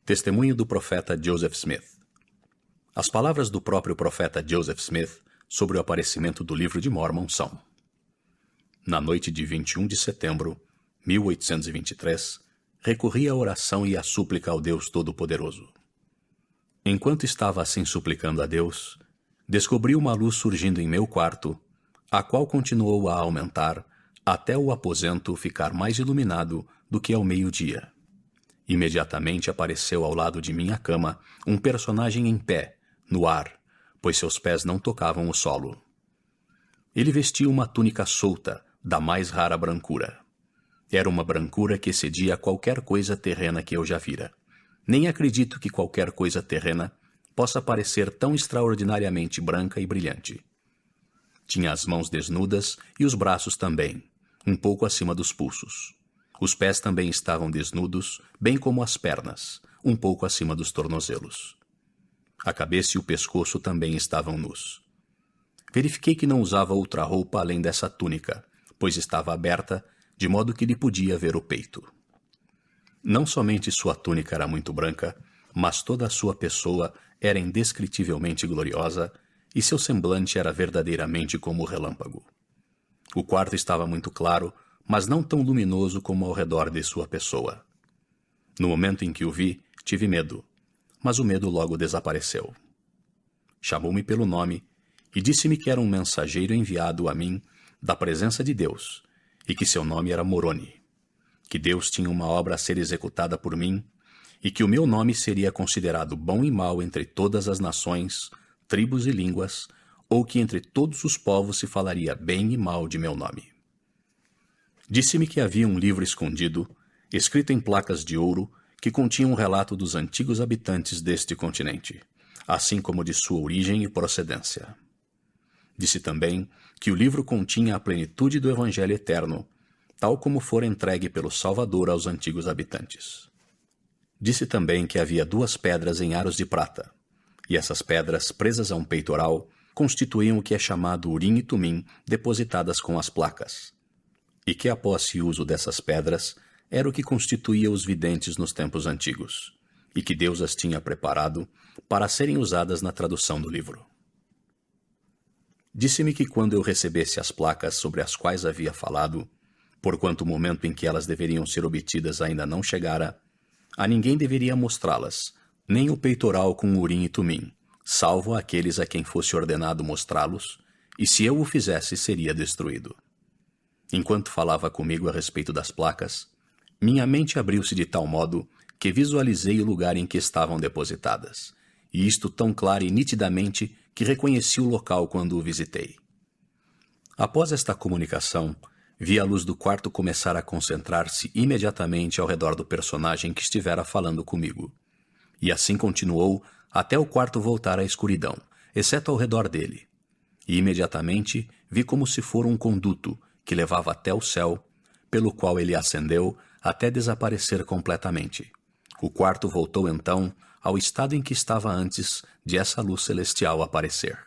Testemunho do profeta Joseph Smith. As palavras do próprio profeta Joseph Smith sobre o aparecimento do Livro de Mórmon são: na noite de 21 de setembro, 1823, recorri à oração e à súplica ao Deus Todo-Poderoso. Enquanto estava assim suplicando a Deus, descobri uma luz surgindo em meu quarto, a qual continuou a aumentar até o aposento ficar mais iluminado do que ao meio-dia. Imediatamente apareceu ao lado de minha cama um personagem em pé, no ar, pois seus pés não tocavam o solo. Ele vestia uma túnica solta, da mais rara brancura. Era uma brancura que excedia qualquer coisa terrena que eu já vira. Nem acredito que qualquer coisa terrena possa parecer tão extraordinariamente branca e brilhante. Tinha as mãos desnudas e os braços também, um pouco acima dos pulsos. Os pés também estavam desnudos, bem como as pernas, um pouco acima dos tornozelos. A cabeça e o pescoço também estavam nus. Verifiquei que não usava outra roupa além dessa túnica, pois estava aberta, de modo que lhe podia ver o peito. Não somente sua túnica era muito branca, mas toda a sua pessoa era indescritivelmente gloriosa e seu semblante era verdadeiramente como o relâmpago. O quarto estava muito claro, mas não tão luminoso como ao redor de sua pessoa. No momento em que o vi, tive medo, mas o medo logo desapareceu. Chamou-me pelo nome e disse-me que era um mensageiro enviado a mim da presença de Deus e que seu nome era Moroni, que Deus tinha uma obra a ser executada por mim e que o meu nome seria considerado bom e mau entre todas as nações, tribos e línguas, ou que entre todos os povos se falaria bem e mal de meu nome. Disse-me que havia um livro escondido, escrito em placas de ouro, que continha um relato dos antigos habitantes deste continente, assim como de sua origem e procedência. Disse também que o livro continha a plenitude do Evangelho eterno, tal como fora entregue pelo Salvador aos antigos habitantes. Disse também que havia 2 pedras em aros de prata, e essas pedras, presas a um peitoral, constituíam o que é chamado Urim e Tumim, depositadas com as placas, e que a posse e uso dessas pedras era o que constituía os videntes nos tempos antigos, e que Deus as tinha preparado para serem usadas na tradução do livro. Disse-me que quando eu recebesse as placas sobre as quais havia falado, porquanto o momento em que elas deveriam ser obtidas ainda não chegara, a ninguém deveria mostrá-las, nem o peitoral com Urim e Tumim, salvo aqueles a quem fosse ordenado mostrá-los, e se eu o fizesse seria destruído. Enquanto falava comigo a respeito das placas, minha mente abriu-se de tal modo que visualizei o lugar em que estavam depositadas, e isto tão clara e nitidamente que reconheci o local quando o visitei. Após esta comunicação, vi a luz do quarto começar a concentrar-se imediatamente ao redor do personagem que estivera falando comigo, e assim continuou até o quarto voltar à escuridão, exceto ao redor dele, e imediatamente vi como se fora um conduto que levava até o céu, pelo qual ele ascendeu até desaparecer completamente. O quarto voltou então ao estado em que estava antes de essa luz celestial aparecer.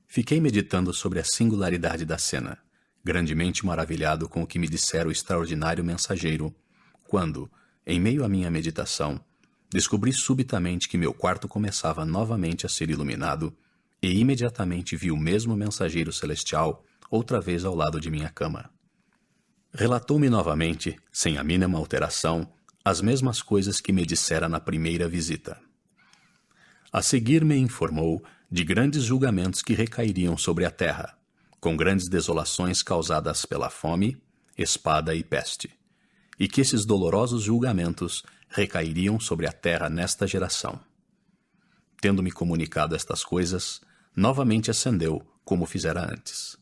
Fiquei meditando sobre a singularidade da cena, grandemente maravilhado com o que me dissera o extraordinário mensageiro, quando, em meio à minha meditação, descobri subitamente que meu quarto começava novamente a ser iluminado e imediatamente vi o mesmo mensageiro celestial outra vez ao lado de minha cama. Relatou-me novamente, sem a mínima alteração, as mesmas coisas que me dissera na primeira visita. A seguir me informou de grandes julgamentos que recairiam sobre a terra, com grandes desolações causadas pela fome, espada e peste, e que esses dolorosos julgamentos recairiam sobre a terra nesta geração. Tendo-me comunicado estas coisas, novamente ascendeu, como fizera antes.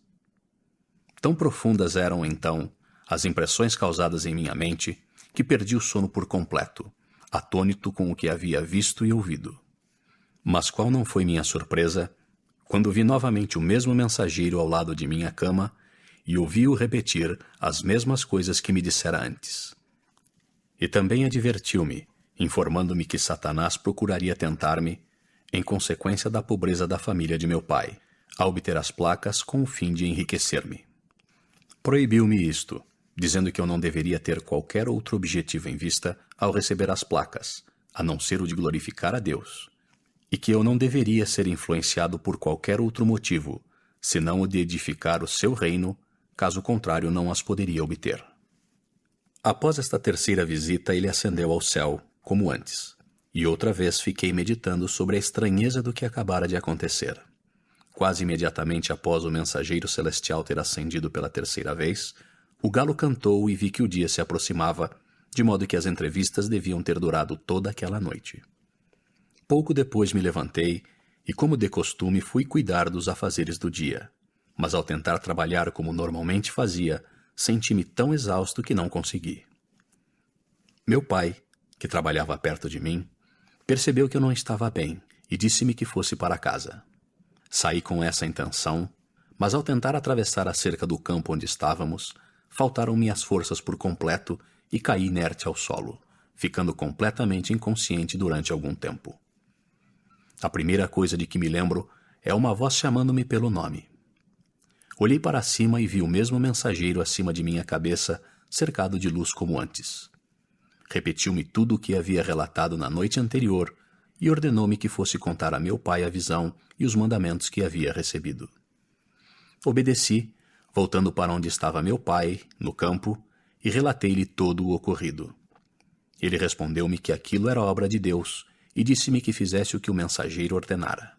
Tão profundas eram, então, as impressões causadas em minha mente, que perdi o sono por completo, atônito com o que havia visto e ouvido. Mas qual não foi minha surpresa, quando vi novamente o mesmo mensageiro ao lado de minha cama e ouvi-o repetir as mesmas coisas que me dissera antes. E também advertiu-me, informando-me que Satanás procuraria tentar-me, em consequência da pobreza da família de meu pai, a obter as placas com o fim de enriquecer-me. Proibiu-me isto, dizendo que eu não deveria ter qualquer outro objetivo em vista ao receber as placas, a não ser o de glorificar a Deus, e que eu não deveria ser influenciado por qualquer outro motivo, senão o de edificar o seu reino, caso contrário não as poderia obter. Após esta terceira visita, ele ascendeu ao céu, como antes, e outra vez fiquei meditando sobre a estranheza do que acabara de acontecer. Quase imediatamente após o mensageiro celestial ter ascendido pela terceira vez, o galo cantou e vi que o dia se aproximava, de modo que as entrevistas deviam ter durado toda aquela noite. Pouco depois me levantei e, como de costume, fui cuidar dos afazeres do dia, mas ao tentar trabalhar como normalmente fazia, senti-me tão exausto que não consegui. Meu pai, que trabalhava perto de mim, percebeu que eu não estava bem e disse-me que fosse para casa. Saí com essa intenção, mas ao tentar atravessar a cerca do campo onde estávamos, faltaram-me as forças por completo e caí inerte ao solo, ficando completamente inconsciente durante algum tempo. A primeira coisa de que me lembro é uma voz chamando-me pelo nome. Olhei para cima e vi o mesmo mensageiro acima de minha cabeça, cercado de luz como antes. Repetiu-me tudo o que havia relatado na noite anterior e ordenou-me que fosse contar a meu pai a visão e os mandamentos que havia recebido. Obedeci, voltando para onde estava meu pai, no campo, e relatei-lhe todo o ocorrido. Ele respondeu-me que aquilo era obra de Deus e disse-me que fizesse o que o mensageiro ordenara.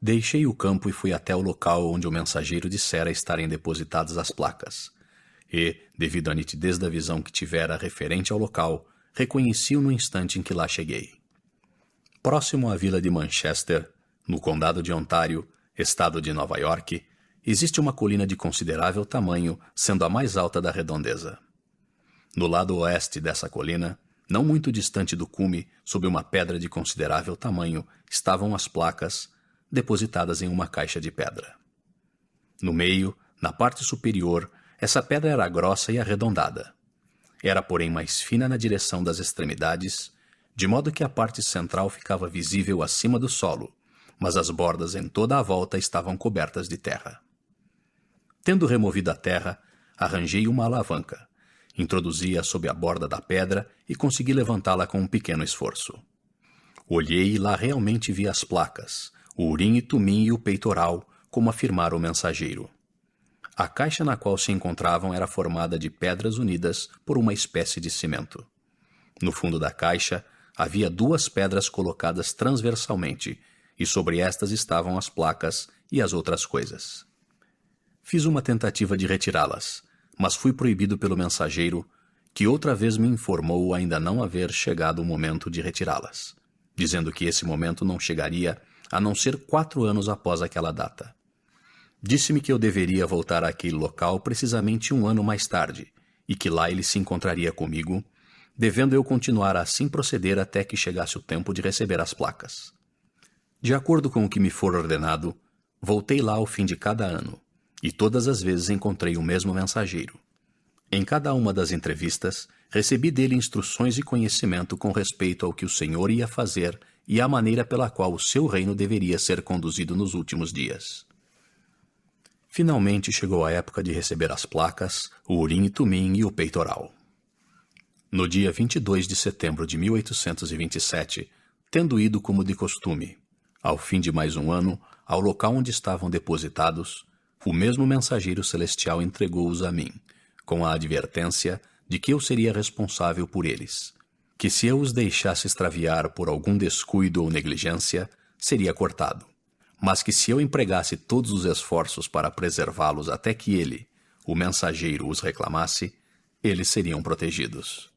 Deixei o campo e fui até o local onde o mensageiro dissera estarem depositadas as placas, e, devido à nitidez da visão que tivera referente ao local, reconheci-o no instante em que lá cheguei. Próximo à vila de Manchester, no condado de Ontário, estado de Nova York, existe uma colina de considerável tamanho, sendo a mais alta da redondeza. No lado oeste dessa colina, não muito distante do cume, sob uma pedra de considerável tamanho, estavam as placas, depositadas em uma caixa de pedra. No meio, na parte superior, essa pedra era grossa e arredondada. Era, porém, mais fina na direção das extremidades, de modo que a parte central ficava visível acima do solo, mas as bordas em toda a volta estavam cobertas de terra. Tendo removido a terra, arranjei uma alavanca, introduzi-a sob a borda da pedra e consegui levantá-la com um pequeno esforço. Olhei e lá realmente vi as placas, o urim e tumim e o peitoral, como afirmara o mensageiro. A caixa na qual se encontravam era formada de pedras unidas por uma espécie de cimento. No fundo da caixa havia 2 pedras colocadas transversalmente, e sobre estas estavam as placas e as outras coisas. Fiz uma tentativa de retirá-las, mas fui proibido pelo mensageiro, que outra vez me informou ainda não haver chegado o momento de retirá-las, dizendo que esse momento não chegaria a não ser 4 anos após aquela data. Disse-me que eu deveria voltar àquele local precisamente 1 ano mais tarde, e que lá ele se encontraria comigo, devendo eu continuar a assim proceder até que chegasse o tempo de receber as placas. De acordo com o que me for ordenado, voltei lá ao fim de cada ano, e todas as vezes encontrei o mesmo mensageiro. Em cada uma das entrevistas, recebi dele instruções e conhecimento com respeito ao que o Senhor ia fazer e à maneira pela qual o seu reino deveria ser conduzido nos últimos dias. Finalmente chegou a época de receber as placas, o urim e tumim e o peitoral. No dia 22 de setembro de 1827, tendo ido como de costume, ao fim de mais 1 ano, ao local onde estavam depositados, o mesmo mensageiro celestial entregou-os a mim, com a advertência de que eu seria responsável por eles, que se eu os deixasse extraviar por algum descuido ou negligência, seria cortado, mas que se eu empregasse todos os esforços para preservá-los até que ele, o mensageiro, os reclamasse, eles seriam protegidos.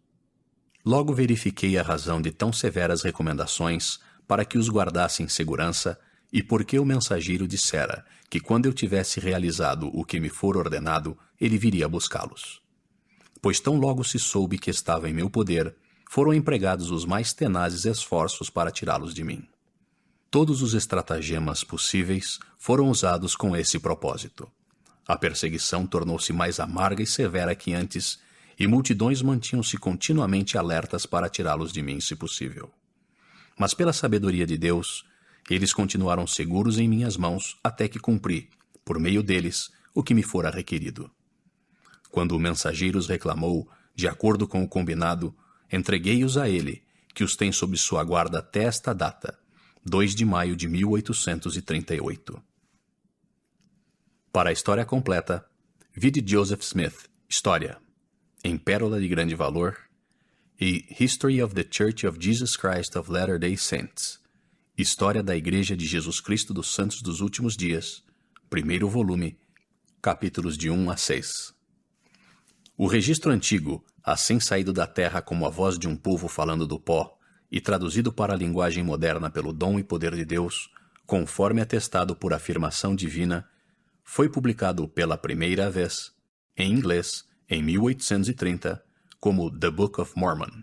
Logo verifiquei a razão de tão severas recomendações para que os guardasse em segurança e porque o mensageiro dissera que quando eu tivesse realizado o que me for ordenado, ele viria buscá-los. Pois tão logo se soube que estava em meu poder, foram empregados os mais tenazes esforços para tirá-los de mim. Todos os estratagemas possíveis foram usados com esse propósito. A perseguição tornou-se mais amarga e severa que antes, e multidões mantinham-se continuamente alertas para tirá-los de mim, se possível. Mas pela sabedoria de Deus, eles continuaram seguros em minhas mãos até que cumpri, por meio deles, o que me fora requerido. Quando o mensageiro os reclamou, de acordo com o combinado, entreguei-os a ele, que os tem sob sua guarda até esta data, 2 de maio de 1838. Para a história completa, vide Joseph Smith, História, em Pérola de Grande Valor, e History of the Church of Jesus Christ of Latter-day Saints, História da Igreja de Jesus Cristo dos Santos dos Últimos Dias, primeiro volume, capítulos de 1 a 6. O registro antigo, assim saído da terra como a voz de um povo falando do pó, e traduzido para a linguagem moderna pelo dom e poder de Deus, conforme atestado por afirmação divina, foi publicado pela primeira vez, em inglês, em 1830, como The Book of Mormon.